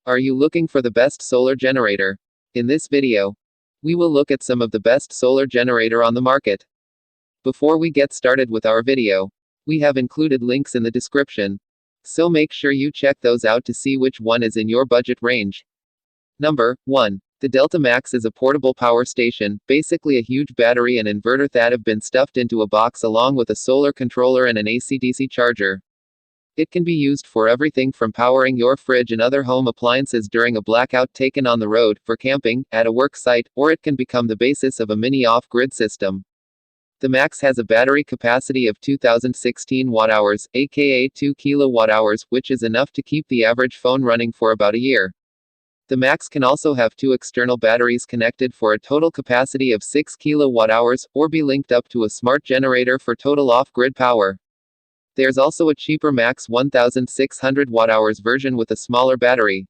Are you looking for the best solar generator? In this video, we will look at some of the best solar generator on the market. Before we get started with our video, we have included links in the description, so make sure you check those out to see which one is in your budget range. Number 1. The Delta Max is a portable power station, basically a huge battery and inverter that have been stuffed into a box along with a solar controller and an AC/DC charger. It can be used for everything from powering your fridge and other home appliances during a blackout taken on the road, for camping, at a work site, or it can become the basis of a mini off-grid system. The Max has a battery capacity of 2016 watt-hours, aka 2 kilowatt-hours, which is enough to keep the average phone running for about a year. The Max can also have two external batteries connected for a total capacity of 6 kilowatt-hours, or be linked up to a smart generator for total off-grid power. There's also a cheaper Max 1600 watt-hours version with a smaller battery.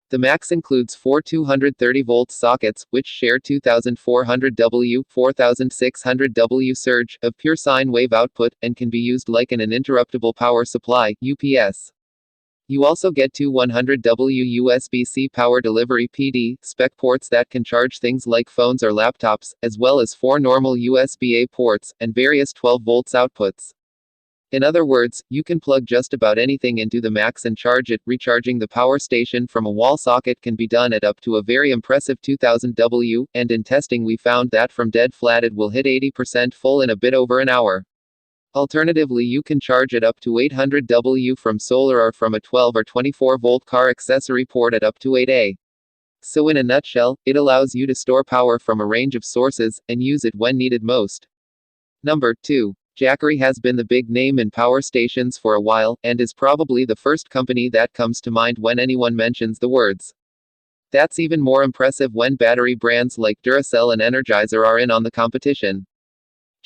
The Max includes four 230-volt sockets, which share 2400W, 4600W surge of pure sine wave output, and can be used like an uninterruptible power supply, UPS. You also get two 100W USB-C power delivery PD spec ports that can charge things like phones or laptops, as well as four normal USB-A ports, and various 12 volts outputs. In other words, you can plug just about anything into the Max and charge it. Recharging the power station from a wall socket can be done at up to a very impressive 2000 W, and in testing we found that from dead flat it will hit 80% full in a bit over an hour. Alternatively, you can charge it up to 800 W from solar or from a 12 or 24 volt car accessory port at up to 8A. So in a nutshell, it allows you to store power from a range of sources, and use it when needed most. Number 2. Jackery has been the big name in power stations for a while, and is probably the first company that comes to mind when anyone mentions the words. That's even more impressive when battery brands like Duracell and Energizer are in on the competition.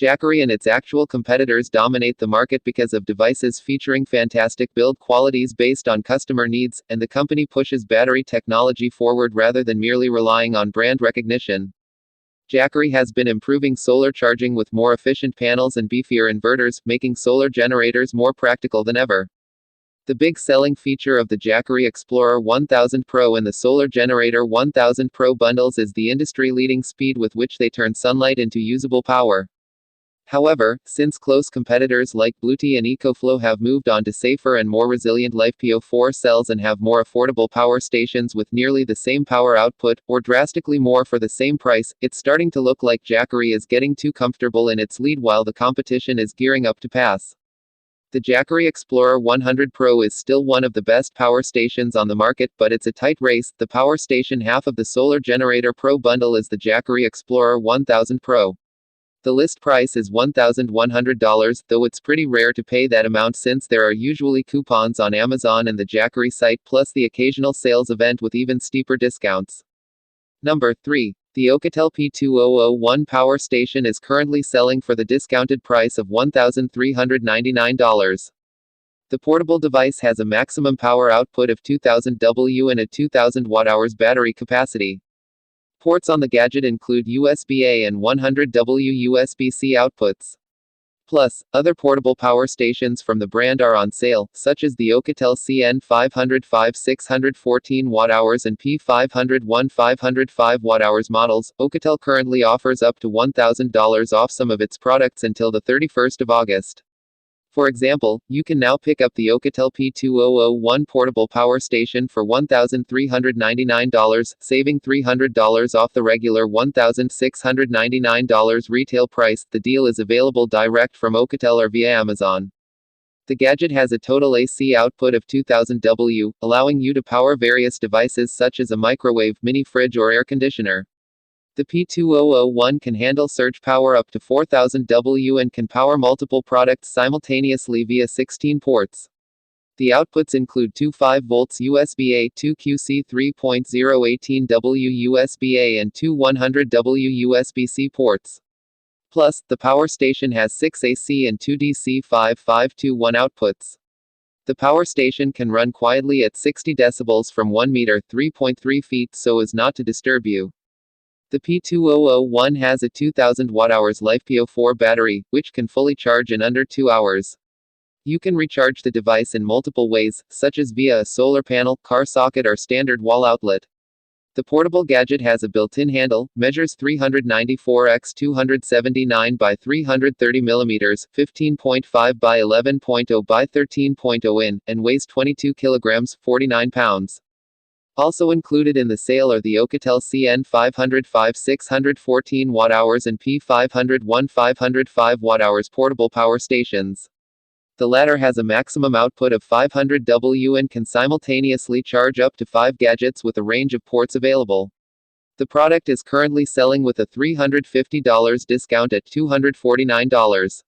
Jackery and its actual competitors dominate the market because of devices featuring fantastic build qualities based on customer needs, and the company pushes battery technology forward rather than merely relying on brand recognition. Jackery has been improving solar charging with more efficient panels and beefier inverters, making solar generators more practical than ever. The big selling feature of the Jackery Explorer 1000 Pro and the Solar Generator 1000 Pro bundles is the industry-leading speed with which they turn sunlight into usable power. However, since close competitors like Bluetooth and EcoFlow have moved on to safer and more resilient LiFePO4 cells and have more affordable power stations with nearly the same power output, or drastically more for the same price, it's starting to look like Jackery is getting too comfortable in its lead while the competition is gearing up to pass. The Jackery Explorer 100 Pro is still one of the best power stations on the market, but it's a tight race. The power station half of the Solar Generator Pro bundle is the Jackery Explorer 1000 Pro. The list price is $1,100, though it's pretty rare to pay that amount since there are usually coupons on Amazon and the Jackery site, plus the occasional sales event with even steeper discounts. Number 3. The Oukatel P2001 power station is currently selling for the discounted price of $1,399. The portable device has a maximum power output of 2000 W and a 2000 watt-hours battery capacity. Ports on the gadget include USB-A and 100W USB-C outputs. Plus, other portable power stations from the brand are on sale, such as the Oukatel CN505 614 watt-hours and P501 505 watt-hours models. Oukatel currently offers up to $1,000 off some of its products until the 31st of August. For example, you can now pick up the Oukatel P2001 portable power station for $1,399, saving $300 off the regular $1,699 retail price. The deal is available direct from Oukatel or via Amazon. The gadget has a total AC output of 2000 W, allowing you to power various devices such as a microwave, mini fridge, or air conditioner. The P2001 can handle surge power up to 4000 W and can power multiple products simultaneously via 16 ports. The outputs include two 5 volts USB-A, two QC 3.018 W USB-A, and two 100 W USB-C ports. Plus, the power station has 6 AC and 2 DC 5521 outputs. The power station can run quietly at 60 decibels from 1 meter, 3.3 feet, so as not to disturb you. The P2001 has a 2000 watt-hours LiFePO4 battery, which can fully charge in under 2 hours. You can recharge the device in multiple ways, such as via a solar panel, car socket, or standard wall outlet. The portable gadget has a built-in handle, measures 394 x 279 by 330 mm, 15.5 by 11.0 by 13.0 in, and weighs 22 kilograms, 49 pounds. Also included in the sale are the Oukatel CN505 614 Wh and P501 505 Wh portable power stations. The latter has a maximum output of 500 W and can simultaneously charge up to 5 gadgets with a range of ports available. The product is currently selling with a $350 discount at $249.